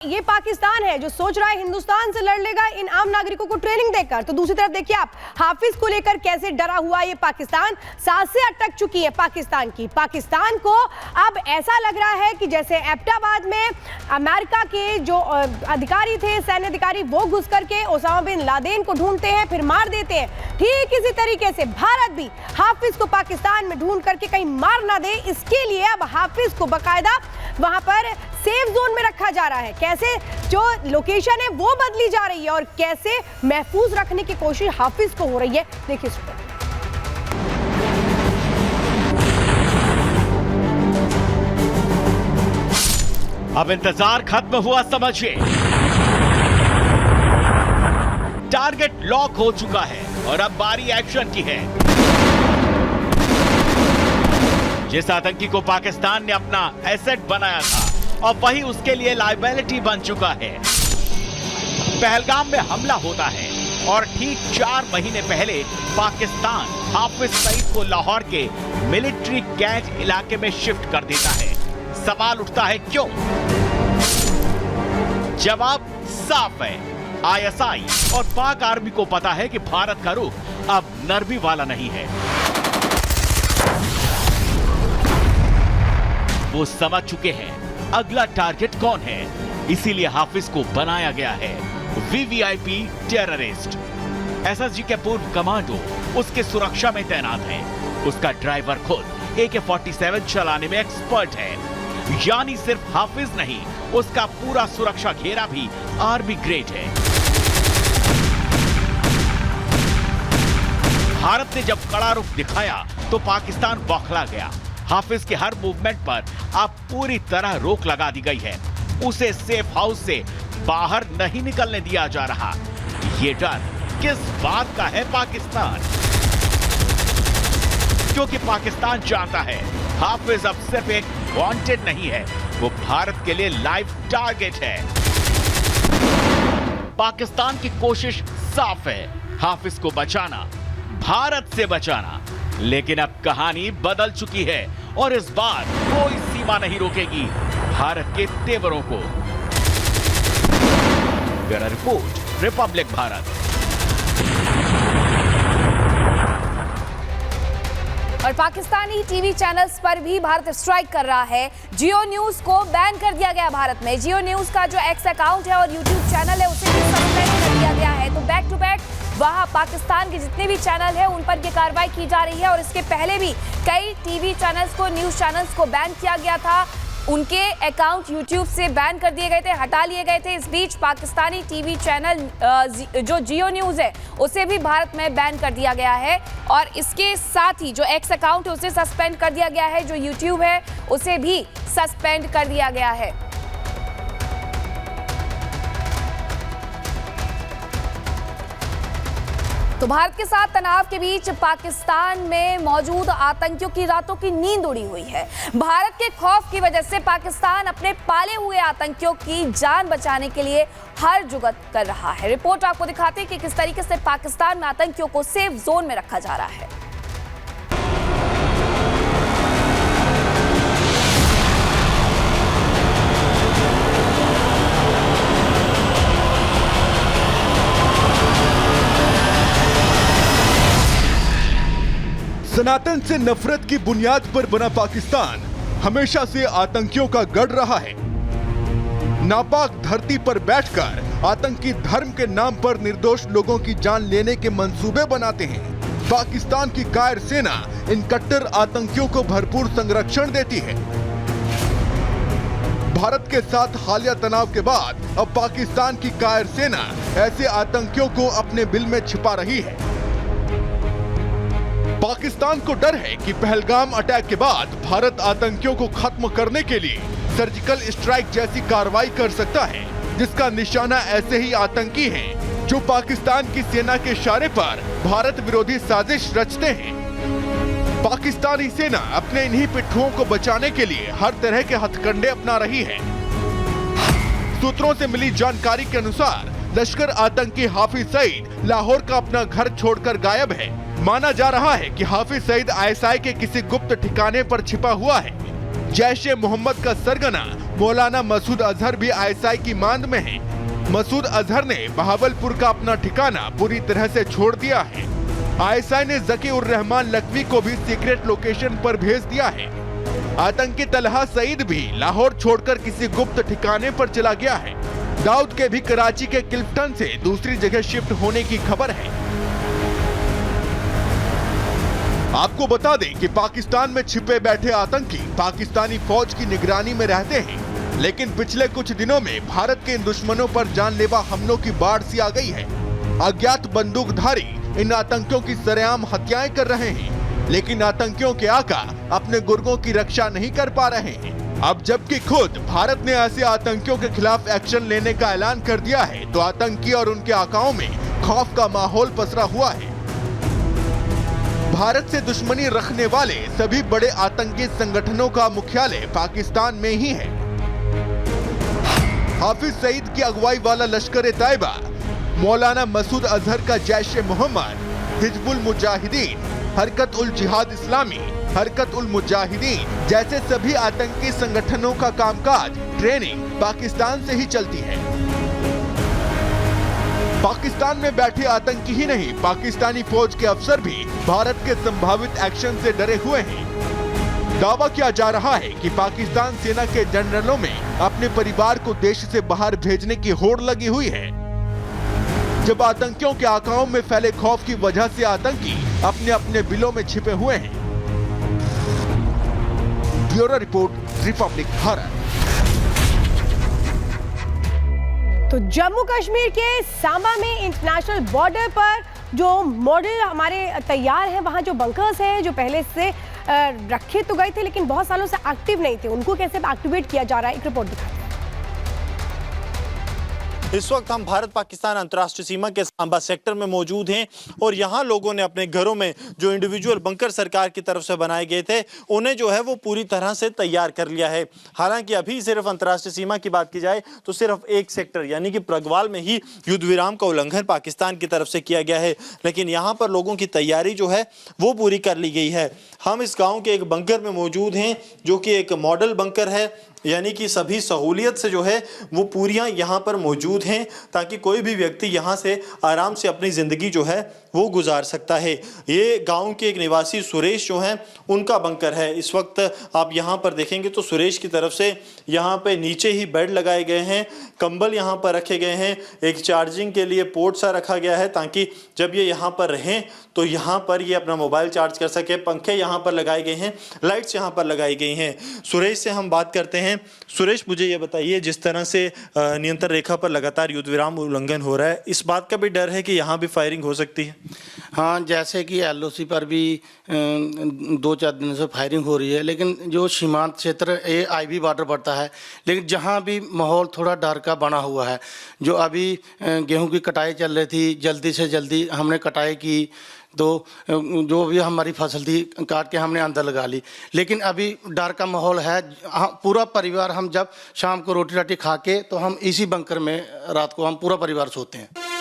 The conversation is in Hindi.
ये पाकिस्तान है जो सोच रहा है हिंदुस्तान से लड़ लेगा इन आम नागरिकों को ट्रेनिंग देकर। तो दूसरी तरफ देखिए आप, हाफिज को लेकर कैसे डरा हुआ ये पाकिस्तान। सांसें अटक चुकी है पाकिस्तान की। पाकिस्तान को अब ऐसा लग रहा है कि जैसे एबटाबाद में अमेरिका के जो अधिकारी थे, सैन्य अधिकारी, वो घुस करके ओसामा बिन लादेन को ढूंढते हैं फिर मार देते हैं, ठीक इसी तरीके से भारत भी हाफिज को पाकिस्तान में ढूंढ करके कहीं मार ना दे, इसके लिए अब हाफिज को बाकायदा वहां पर सेफ जोन में रखा जा रहा है। कैसे जो लोकेशन है वो बदली जा रही है और कैसे महफूज रखने की कोशिश हाफिज को हो रही है, देखिए। अब इंतजार खत्म हुआ समझिए। टारगेट लॉक हो चुका है और अब बारी एक्शन की है। जिस आतंकी को पाकिस्तान ने अपना एसेट बनाया था और वही उसके लिए लायबिलिटी बन चुका है। पहलगाम में हमला होता है और ठीक 4 महीने पहले पाकिस्तान हाफिज सईद को लाहौर के मिलिट्री कैंट इलाके में शिफ्ट कर देता है। सवाल उठता है क्यों? जवाब साफ है। आईएसआई और पाक आर्मी को पता है कि भारत का रुख अब नरमी वाला नहीं है। वो समझ चुके हैं अगला टारगेट कौन है, इसीलिए हाफिज को बनाया गया है वीवीआईपी टेररिस्ट। एसएसजी के पूर्व कमांडो उसके सुरक्षा में तैनात है। उसका ड्राइवर खुद AK-47 चलाने में एक्सपर्ट है। यानी सिर्फ हाफिज नहीं, उसका पूरा सुरक्षा घेरा भी आर्मी ग्रेड है। भारत ने जब कड़ा रुख दिखाया तो पाकिस्तान बौखला गया। हाफिज के हर मूवमेंट पर अब पूरी तरह रोक लगा दी गई है। उसे सेफ हाउस से बाहर नहीं निकलने दिया जा रहा। ये डर किस बात का है पाकिस्तान? क्योंकि पाकिस्तान जानता है हाफिज अब सिर्फ एक वांटेड नहीं है, वो भारत के लिए लाइव टारगेट है। पाकिस्तान की कोशिश साफ है, हाफिज को बचाना, भारत से बचाना। लेकिन अब कहानी बदल चुकी है और इस बार कोई सीमा नहीं रोकेगी भारत के तेवरों को। Bureau report, Republic Bharat. और पाकिस्तानी टीवी चैनल्स पर भी भारत स्ट्राइक कर रहा है। जियो न्यूज को बैन कर दिया गया भारत में। जियो न्यूज का जो एक्स अकाउंट है और यूट्यूब चैनल है उसे भी सस्पेंड कर दिया गया है। तो बैक टू बैक वहां पाकिस्तान के जितने भी चैनल है उन पर ये कार्रवाई की जा रही है। और इसके पहले भी कई टीवी चैनल्स को, न्यूज चैनल्स को बैन किया गया था। उनके अकाउंट यूट्यूब से बैन कर दिए गए थे, हटा लिए गए थे। इस बीच पाकिस्तानी टीवी चैनल जो जियो न्यूज है उसे भी भारत में बैन कर दिया गया है। और इसके साथ ही जो एक्स अकाउंट है उसे सस्पेंड कर दिया गया है, जो यूट्यूब है उसे भी सस्पेंड कर दिया गया है। तो भारत के साथ तनाव के बीच पाकिस्तान में मौजूद आतंकियों की रातों की नींद उड़ी हुई है। भारत के खौफ की वजह से पाकिस्तान अपने पाले हुए आतंकियों की जान बचाने के लिए हर जुगत कर रहा है। रिपोर्ट आपको दिखाते हैं कि किस तरीके से पाकिस्तान में आतंकियों को सेफ जोन में रखा जा रहा है। सनातन से नफरत की बुनियाद पर बना पाकिस्तान हमेशा से आतंकियों का गढ़ रहा है। नापाक धरती पर बैठकर आतंकी धर्म के नाम पर निर्दोष लोगों की जान लेने के मंसूबे बनाते हैं। पाकिस्तान की कायर सेना इन कट्टर आतंकियों को भरपूर संरक्षण देती है। भारत के साथ हालिया तनाव के बाद अब पाकिस्तान की कायर सेना ऐसे आतंकियों को अपने बिल में छिपा रही है। पाकिस्तान को डर है कि पहलगाम अटैक के बाद भारत आतंकियों को खत्म करने के लिए सर्जिकल स्ट्राइक जैसी कार्रवाई कर सकता है, जिसका निशाना ऐसे ही आतंकी हैं जो पाकिस्तान की सेना के इशारे पर भारत विरोधी साजिश रचते हैं। पाकिस्तानी सेना अपने इन्हीं पिट्ठुओं को बचाने के लिए हर तरह के हथकंडे अपना रही है। सूत्रों से मिली जानकारी के अनुसार लश्कर आतंकी हाफिज सईद लाहौर का अपना घर छोड़कर गायब है। माना जा रहा है कि हाफिज सईद आईएसआई के किसी गुप्त ठिकाने पर छिपा हुआ है। जैश-ए-मोहम्मद का सरगना मौलाना मसूद अजहर भी आईएसआई की मांद में हैं। मसूद अजहर ने बहावलपुर का अपना ठिकाना पूरी तरह से छोड़ दिया है। आईएसआई ने जकी उर रहमान लखवी को भी सीक्रेट लोकेशन पर भेज दिया है। आतंकी तलहा सईद भी लाहौर छोड़कर किसी गुप्त ठिकाने पर चला गया है। दाऊद के भी कराची के क्लिफ्टन से दूसरी जगह शिफ्ट होने की खबर है। आपको बता दें कि पाकिस्तान में छिपे बैठे आतंकी पाकिस्तानी फौज की निगरानी में रहते हैं, लेकिन पिछले कुछ दिनों में भारत के इन दुश्मनों पर जानलेवा हमलों की बाढ़ सी आ गई है। अज्ञात बंदूकधारी इन आतंकियों की सरेआम हत्याएं कर रहे हैं, लेकिन आतंकियों के आका अपने गुर्गों की रक्षा नहीं कर पा रहे हैं। अब जबकि खुद भारत ने ऐसे आतंकियों के खिलाफ एक्शन लेने का ऐलान कर दिया है, तो आतंकी और उनके आकाओं में खौफ का माहौल पसरा हुआ है। भारत से दुश्मनी रखने वाले सभी बड़े आतंकी संगठनों का मुख्यालय पाकिस्तान में ही है। हाफिज सईद की अगुवाई वाला लश्कर तैयबा, मौलाना मसूद अजहर का जैश ए मोहम्मद, हिजबुल मुजाहिदीन, हरकत उल जिहाद इस्लामी, हरकत उल मुजाहिदीन जैसे सभी आतंकी संगठनों का कामकाज, ट्रेनिंग पाकिस्तान से ही चलती है। पाकिस्तान में बैठे आतंकी ही नहीं, पाकिस्तानी फौज के अफसर भी भारत के संभावित एक्शन से डरे हुए हैं। दावा किया जा रहा है कि पाकिस्तान सेना के जनरलों में अपने परिवार को देश से बाहर भेजने की होड़ लगी हुई है। जब आतंकियों के आकाओं में फैले खौफ की वजह से आतंकी अपने अपने बिलों में छिपे हुए हैं। Bureau report, Republic Bharat. तो जम्मू कश्मीर के सांबा में इंटरनेशनल बॉर्डर पर जो मॉडल हमारे तैयार हैं, वहाँ जो बंकर्स हैं जो पहले से रखे तो गए थे लेकिन बहुत सालों से एक्टिव नहीं थे, उनको कैसे एक्टिवेट किया जा रहा है, एक रिपोर्ट दिखाते हैं। इस वक्त हम भारत पाकिस्तान अंतर्राष्ट्रीय सीमा के सांबा सेक्टर में मौजूद हैं और यहाँ लोगों ने अपने घरों में जो इंडिविजुअल बंकर सरकार की तरफ से बनाए गए थे उन्हें जो है वो पूरी तरह से तैयार कर लिया है। हालांकि अभी सिर्फ अंतर्राष्ट्रीय सीमा की बात की जाए तो सिर्फ एक सेक्टर यानी कि प्रगवाल में ही युद्ध विराम का उल्लंघन पाकिस्तान की तरफ से किया गया है, लेकिन यहाँ पर लोगों की तैयारी जो है वो पूरी कर ली गई है। हम इस गाँव के एक बंकर में मौजूद हैं जो कि एक मॉडल बंकर है, यानी कि सभी सहूलियत से जो है वो पूरियां यहाँ पर मौजूद हैं ताकि कोई भी व्यक्ति यहाँ से आराम से अपनी ज़िंदगी जो है वो गुजार सकता है। ये गांव के एक निवासी सुरेश जो हैं उनका बंकर है। इस वक्त आप यहाँ पर देखेंगे तो सुरेश की तरफ से यहाँ पे नीचे ही बेड लगाए गए हैं, कंबल यहाँ पर रखे गए हैं, एक चार्जिंग के लिए पोर्ट सा रखा गया है ताकि जब ये यहाँ पर रहें तो यहाँ पर ये अपना मोबाइल चार्ज कर सके। पंखे यहाँ पर लगाए गए हैं, लाइट्स यहाँ पर लगाई गई हैं। सुरेश से हम बात करते हैं। सुरेश, मुझे ये बताइए, जिस तरह से नियंत्रण रेखा पर लगातार युद्ध विराम उल्लंघन हो रहा है, इस बात का भी डर है कि यहाँ भी फायरिंग हो सकती है? हाँ, जैसे कि एलओसी पर भी 2-4 दिन से फायरिंग हो रही है, लेकिन जो सीमांत क्षेत्र ये आईबी बॉर्डर पड़ता है, लेकिन जहाँ भी माहौल थोड़ा डर का बना हुआ है। जो अभी गेहूं की कटाई चल रही थी, जल्दी से जल्दी हमने कटाई की तो जो भी हमारी फसल थी काट के हमने अंदर लगा ली, लेकिन अभी डर का माहौल है। पूरा परिवार हम जब शाम को रोटी राटी खा के तो हम इसी बंकर में रात को हम पूरा परिवार सोते हैं।